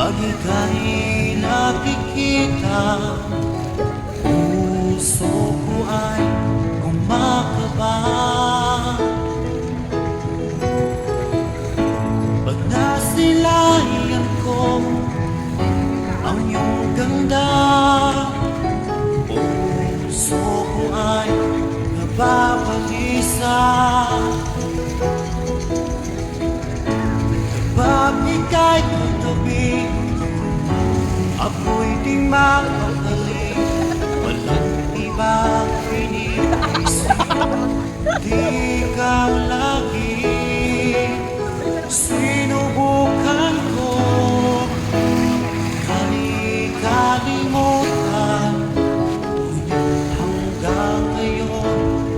Pag ika'y nakikita, puso ko ay kumakaba. Pag nasilayan ko ang iyong ganda, puso ko ay nababalisa. Kapag ika'y katabi, ako'y di mapakali. Walang ibang iniisip, di ikaw lagi. Sinubukan ko kalimutan, ngunit hanggang ngayon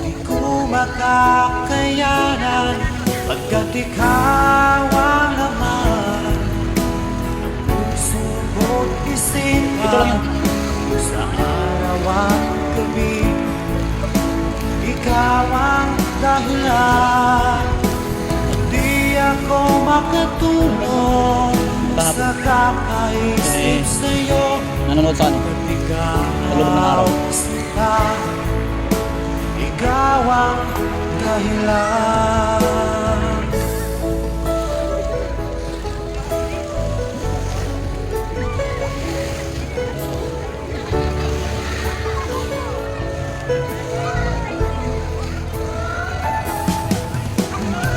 di ko makakayanan. Pagkat ikaw ang laman ng puso ko't isipan, sa araw at gabi, ikaw ang dahilan. At di ako makatulog sa kakaisip sa'yo. Nanonood sa ano? Sa loob ng araw. Ikaw ang dahilan.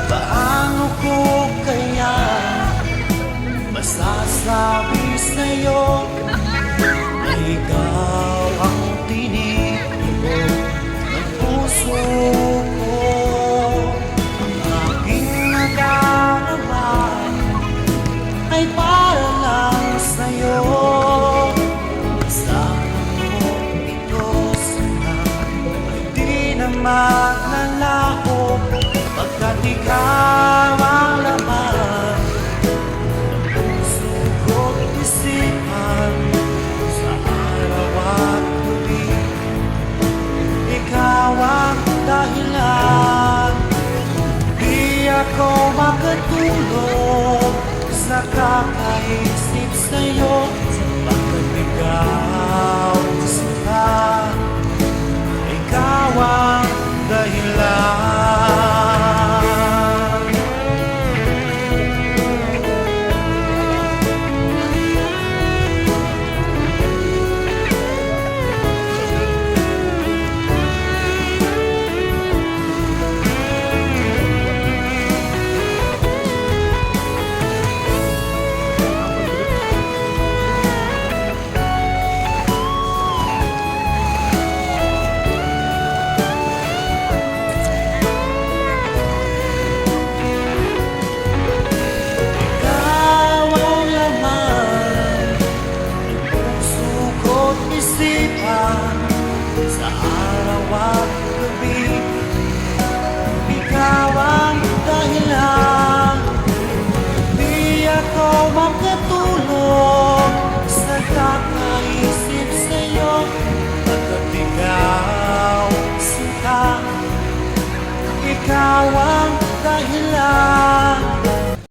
Paano ko kaya masasabi sa'yo na ikaw ang tinitibok ng puso ko? Ang aking nadarama ay para lang sa'yo. Kasama mo ito sana ay di naman nalaho, pagkat ikaw ang laman ng puso ko't isipan, sa araw at gabi, ikaw ang dahilan. Di ako makatulog sa kakaisip sa'yo.